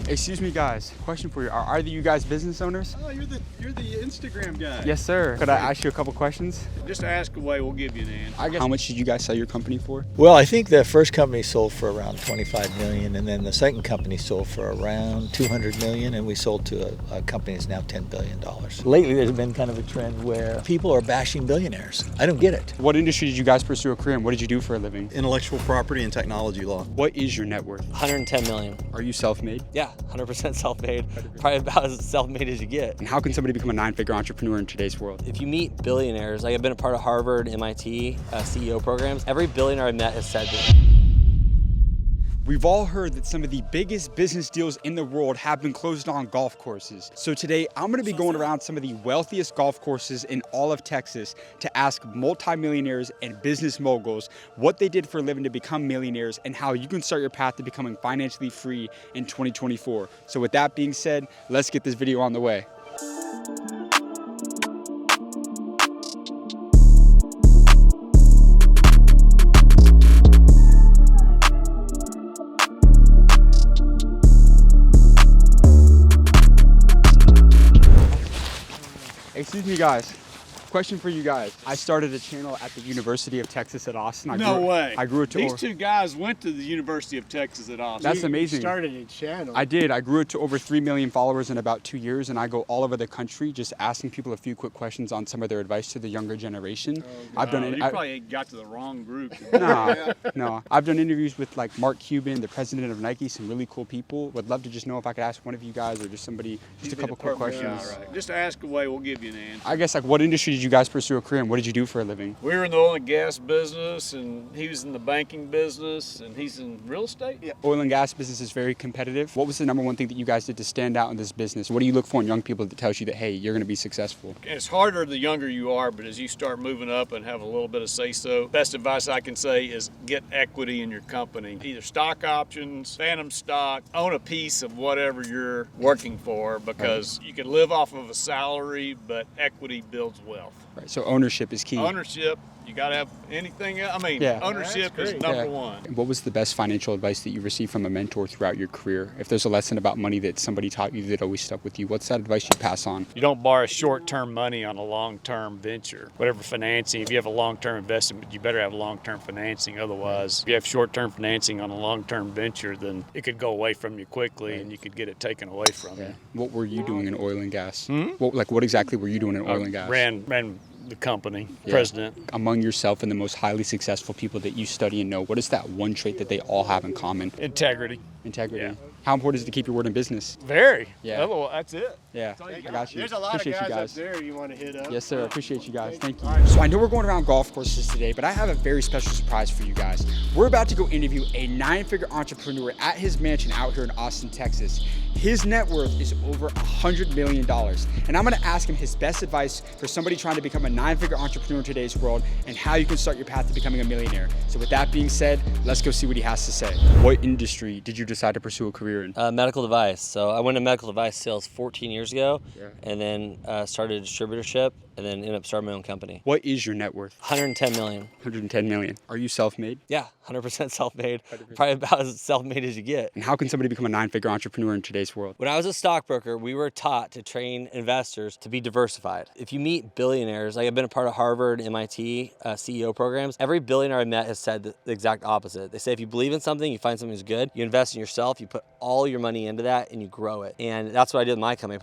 Excuse me, guys. Question for you. Are either you guys business owners? Oh, you're the Instagram guy. Yes, sir. Could I ask you a couple questions? Just ask away. We'll give you an answer. I guess. How much did you guys sell your company for? Well, I think the first company sold for around 25 million, and then the second company sold for around 200 million, and we sold to a company that's now $10 billion. Lately, there's been kind of a trend where people are bashing billionaires. I don't get it. What industry did you guys pursue a career in? What did you do for a living? Intellectual property and technology law. What is your net worth? 110 million. Are you self-made? Yeah, 100% self-made. Probably about as self-made as you get. And how can somebody become a nine-figure entrepreneur in today's world? If you meet billionaires, like I've been a part of Harvard, MIT, CEO programs, every billionaire I met has said this. We've all heard that some of the biggest business deals in the world have been closed on golf courses. So today, I'm gonna be going around some of the wealthiest golf courses in all of Texas to ask multimillionaires and business moguls what they did for a living to become millionaires and how you can start your path to becoming financially free in 2024. So with that being said, let's get this video on the way. Excuse me, guys. Question for you guys. I started a channel at the University of Texas at Austin. No way. I grew it to These two guys went to the University of Texas at Austin. That's amazing. You started a channel. I did. I grew it to over 3 million followers in about 2 years, and I go all over the country just asking people a few quick questions on some of their advice to the younger generation. You probably got to the wrong group. No. I've done interviews with like Mark Cuban, the president of Nike, some really cool people. Would love to just know if I could ask one of you guys or just somebody, just a couple quick questions. All right. Just ask away. We'll give you an answer. I guess, like, what industry did you guys pursue a career in? What did you do for a living? We were in the oil and gas business, and he was in the banking business, and he's in real estate. Yeah. Oil and gas business is very competitive. What was the number one thing that you guys did to stand out in this business? What do you look for in young people that tells you that, hey, you're going to be successful? It's harder the younger you are, but as you start moving up and have a little bit of say-so, best advice I can say is get equity in your company. Either stock options, phantom stock, own a piece of whatever you're working for, because you can live off of a salary, but equity builds wealth. Right. So ownership is key. Ownership, you got to have anything. Ownership is number one. What was the best financial advice that you received from a mentor throughout your career? If there's a lesson about money that somebody taught you that always stuck with you, what's that advice you pass on? You don't borrow short-term money on a long-term venture. Whatever financing, if you have a long-term investment, you better have long-term financing. Otherwise, if you have short-term financing on a long-term venture, then it could go away from you quickly and you could get it taken away from you. What were you doing in oil and gas? What exactly were you doing in oil and gas? Ran the company, president. Among yourself and the most highly successful people that you study and know, what is that one trait that they all have in common? Integrity. Integrity. Yeah. How important is it to keep your word in business? Very. Yeah. Otherwise, that's it. Yeah, I got you. There's a lot Appreciate of you guys up there you want to hit up. Yes, sir. Appreciate you guys. Thank you. So I know we're going around golf courses today, but I have a very special surprise for you guys. We're about to go interview a nine-figure entrepreneur at his mansion out here in Austin, Texas. His net worth is over $100 million. And I'm gonna ask him his best advice for somebody trying to become a nine-figure entrepreneur in today's world and how you can start your path to becoming a millionaire. So with that being said, let's go see what he has to say. What industry did you decide to pursue a career in? Medical device. So I went to medical device sales 14 years ago, and then started a distributorship, and then ended up starting my own company. What is your net worth? 110 million. 110 million. Are you self-made? Yeah, 100% self-made. Probably about as self-made as you get. And how can somebody become a nine-figure entrepreneur in today's world? When I was a stockbroker, we were taught to train investors to be diversified. If you meet billionaires, like I've been a part of Harvard, MIT, CEO programs, every billionaire I met has said the exact opposite. They say if you believe in something, you find something that's good, you invest in yourself, you put all your money into that, and you grow it. And that's what I did with my company.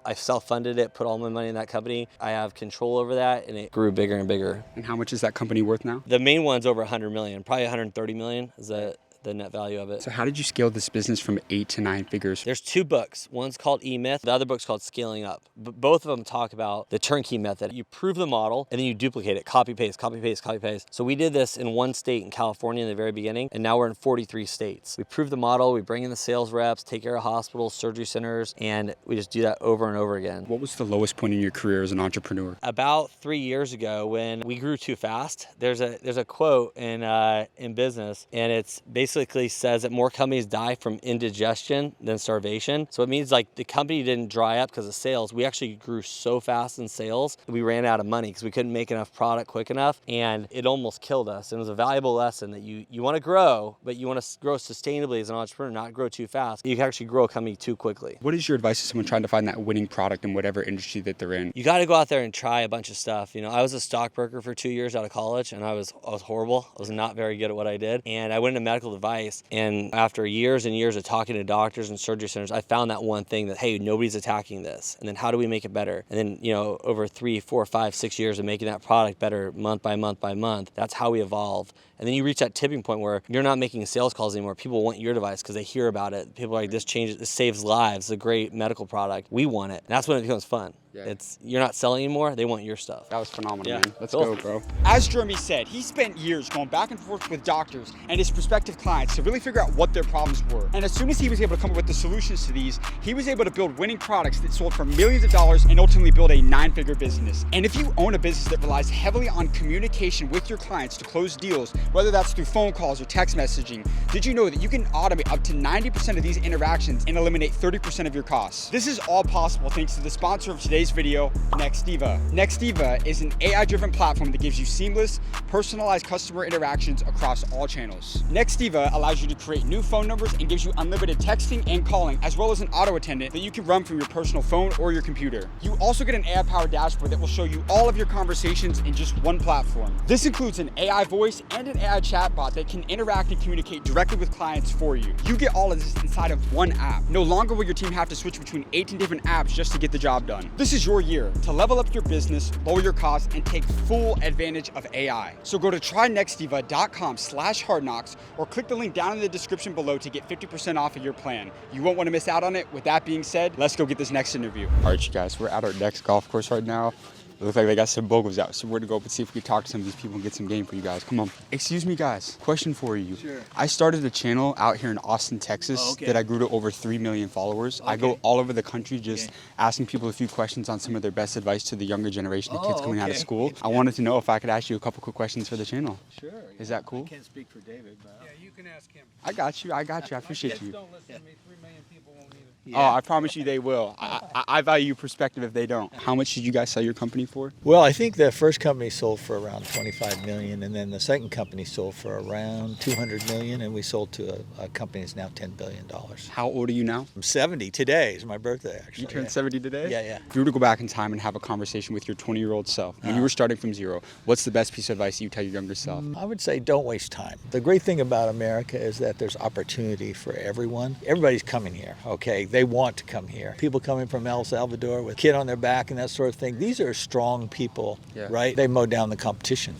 I self-funded it, put all my money in that company. I have control over that, and it grew bigger and bigger. And how much is that company worth now? The main one's over 100 million, probably 130 million is the net value of it. So how did you scale this business from 8 to 9 figures? There's two books. One's called E-Myth. The other book's called Scaling Up. But both of them talk about the turnkey method. You prove the model and then you duplicate it. Copy, paste, copy, paste, copy, paste. So we did this in one state in California in the very beginning, and now we're in 43 states. We prove the model, we bring in the sales reps, take care of hospitals, surgery centers, and we just do that over and over again. What was the lowest point in your career as an entrepreneur? About 3 years ago when we grew too fast, there's a quote in business, and it's basically basically says that more companies die from indigestion than starvation. So it means like the company didn't dry up because of sales. We actually grew so fast in sales that we ran out of money because we couldn't make enough product quick enough, and it almost killed us. And it was a valuable lesson that you want to grow, but you want to grow sustainably as an entrepreneur, not grow too fast. You can actually grow a company too quickly. What is your advice to someone trying to find that winning product in whatever industry that they're in? You got to go out there and try a bunch of stuff. You know, I was a stockbroker for 2 years out of college, and I was horrible. I was not very good at what I did. And I went into medical device, and after years and years of talking to doctors and surgery centers, I found that one thing that, hey, nobody's attacking this. And then how do we make it better? And then, you know, over 3, 4, 5, 6 years of making that product better month by month by month, that's how we evolved. And then you reach that tipping point where you're not making sales calls anymore. People want your device because they hear about it. People are like, this saves lives. It's a great medical product. We want it. And that's when it becomes fun. Yeah. You're not selling anymore. They want your stuff. That was phenomenal, Yeah. man. Let's Cool. go, bro. As Jeremy said, he spent years going back and forth with doctors and his prospective clients to really figure out what their problems were. And as soon as he was able to come up with the solutions to these, he was able to build winning products that sold for millions of dollars and ultimately build a 9-figure business. And if you own a business that relies heavily on communication with your clients to close deals, whether that's through phone calls or text messaging, did you know that you can automate up to 90% of these interactions and eliminate 30% of your costs? This is all possible thanks to the sponsor of today's video, Nextiva. Nextiva is an AI-driven platform that gives you seamless, personalized customer interactions across all channels. Nextiva allows you to create new phone numbers and gives you unlimited texting and calling, as well as an auto attendant that you can run from your personal phone or your computer. You also get an AI-powered dashboard that will show you all of your conversations in just one platform. This includes an AI voice and an AI chatbot that can interact and communicate directly with clients for you. You get all of this inside of one app. No longer will your team have to switch between 18 different apps just to get the job done. This is your year to level up your business, lower your costs, and take full advantage of AI. So go to trynextiva.com/hardknocks or click the link down in the description below to get 50% off of your plan. You won't want to miss out on it. With that being said, let's go get this next interview. All right, you guys, we're at our next golf course right now. It looks like they got some moguls out, so we're gonna go up and see if we can talk to some of these people and get some game for you guys. Come on. Excuse me, guys. Question for you. Sure. I started a channel out here in Austin, Texas, that I grew to over 3 million followers. I go all over the country just asking people a few questions on some of their best advice to the younger generation of kids coming out of school. I wanted to know if I could ask you a couple quick questions for the channel. Sure. Is that cool? I can't speak for David, but Yeah, you can ask him. I got you. I appreciate you. Don't listen to me. 3 million people won't either. Oh, I promise you they will. I value perspective if they don't. How much did you guys sell your company for? Well, I think the first company sold for around 25 million, and then the second company sold for around 200 million, and we sold to a company that's now $10 billion. How old are you now? I'm 70. Today is my birthday, actually. You turned 70 today? Yeah, yeah. If you were to go back in time and have a conversation with your 20-year-old self, when you were starting from zero, what's the best piece of advice you tell your younger self? I would say don't waste time. The great thing about America is that there's opportunity for everyone. Everybody's coming here, okay? They want to come here. People coming from El Salvador with a kid on their back and that sort of thing. These are strong people, right? They mow down the competition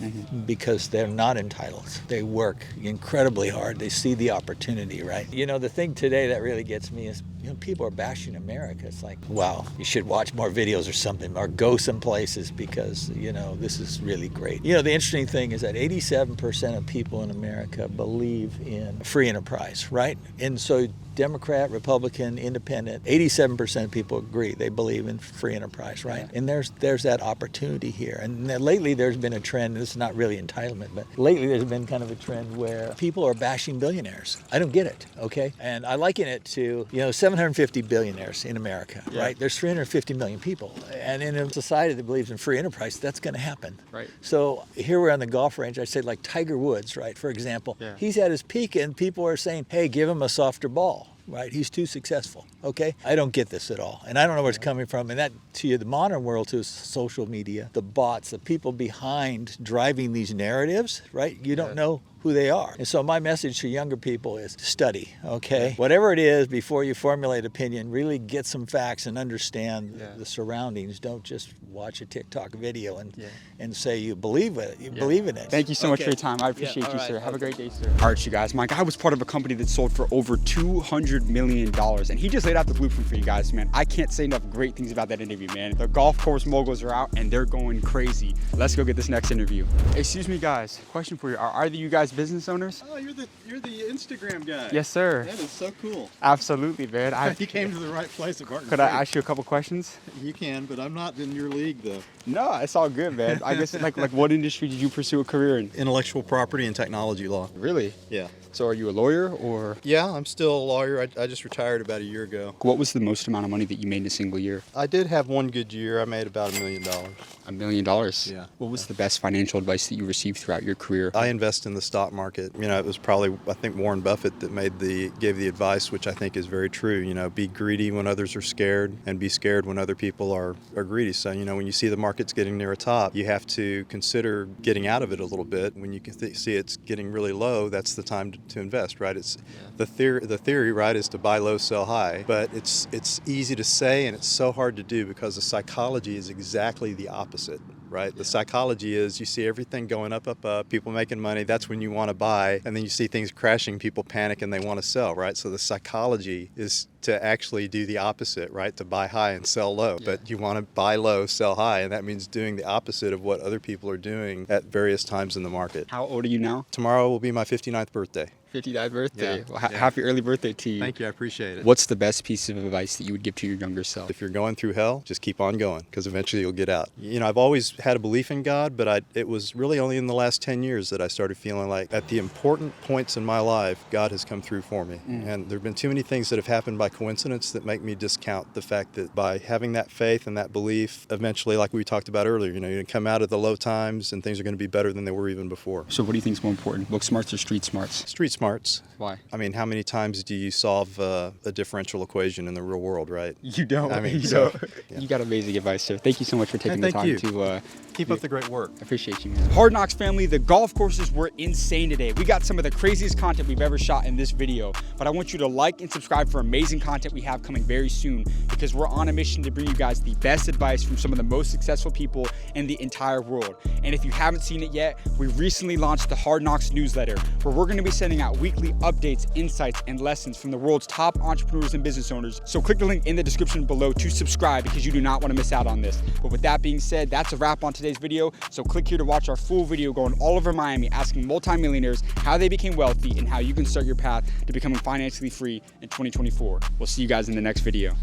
because they're not entitled. They work incredibly hard. They see the opportunity, right? You know, the thing today that really gets me is, you know, people are bashing America. It's like, wow, you should watch more videos or something, or go some places because, you know, this is really great. You know, the interesting thing is that 87% of people in America believe in free enterprise, right? And so Democrat, Republican, Independent, 87% of people agree. They believe in free enterprise, right? And there's that opportunity here. And lately there's been a trend, this is not really entitlement, but lately there's been kind of a trend where people are bashing billionaires. I don't get it, okay? And I liken it to, you know, 750 billionaires in America, right? There's 350 million people. And in a society that believes in free enterprise, that's gonna happen. Right. So here we're on the golf range, I say like Tiger Woods, right? For example, he's at his peak and people are saying, hey, give him a softer ball. Right, he's too successful, okay? I don't get this at all, and I don't know where it's coming from, and that, to you, the modern world, too, is social media, the bots, the people behind driving these narratives, right? You don't know who they are. And so my message to younger people is study, okay? Whatever it is, before you formulate opinion, really get some facts and understand the surroundings. Don't just watch a TikTok video and say you believe it. You believe in it. Thank you so much for your time. I appreciate you, sir. Have a great day, sir. All right, you guys. My guy was part of a company that sold for over $200 million, and he just laid out the blueprint for you guys, man. I can't say enough great things about that interview, man. The golf course moguls are out, and they're going crazy. Let's go get this next interview. Excuse me, guys. Question for you. Are either you guys guys business owners? Oh, you're the Instagram guy. Yes, sir. That is so cool. Absolutely, man. You came to the right place at Barton. Could I ask you a couple questions? You can, but I'm not in your league though. No, it's all good, man. I guess like what industry did you pursue a career in? Intellectual property and technology law. Really? Yeah. So are you a lawyer or? Yeah, I'm still a lawyer. I just retired about a year ago. What was the most amount of money that you made in a single year? I did have one good year. I made about $1 million. $1 million? Yeah. What was the best financial advice that you received throughout your career? I invest in the stock market. You know, it was probably, I think, Warren Buffett that gave the advice, which I think is very true. You know, be greedy when others are scared and be scared when other people are greedy. So, you know, when you see the market's getting near a top, you have to consider getting out of it a little bit. When you can see it's getting really low, that's the time to invest, right? It's the theory, right, is to buy low, sell high. But it's easy to say and it's so hard to do because the psychology is exactly the opposite. Right? The psychology is you see everything going up, people making money, that's when you want to buy, and then you see things crashing, people panic and they want to sell, right? So the psychology is to actually do the opposite, right? To buy high and sell low, but you want to buy low, sell high, and that means doing the opposite of what other people are doing at various times in the market. How old are you now? Tomorrow will be my 59th birthday. 59th birthday. Yeah. Well, happy early birthday to you. Thank you, I appreciate it. What's the best piece of advice that you would give to your younger self? If you're going through hell, just keep on going because eventually you'll get out. You know, I've always had a belief in God, but it was really only in the last 10 years that I started feeling like at the important points in my life, God has come through for me. And there have been too many things that have happened by coincidence that make me discount the fact that by having that faith and that belief, eventually, like we talked about earlier, you know, you're going to come out of the low times and things are going to be better than they were even before. So what do you think is more important, book smarts or street smarts? Street smarts. Why? I mean, how many times do you solve a differential equation in the real world, right? You don't. I mean, you so, don't. yeah. You got amazing advice, sir. Thank you so much for taking the Thank time you. to Keep up the great work. appreciate you, man. Hard Knocks family, the golf courses were insane today. We got some of the craziest content we've ever shot in this video, but I want you to like and subscribe for amazing content we have coming very soon because we're on a mission to bring you guys the best advice from some of the most successful people in the entire world. And if you haven't seen it yet, we recently launched the Hard Knocks newsletter where we're going to be sending out weekly updates, insights, and lessons from the world's top entrepreneurs and business owners. So click the link in the description below to subscribe because you do not want to miss out on this. But with that being said, that's a wrap on today's video. So click here to watch our full video going all over Miami asking multimillionaires how they became wealthy and how you can start your path to becoming financially free in 2024. We'll see you guys in the next video.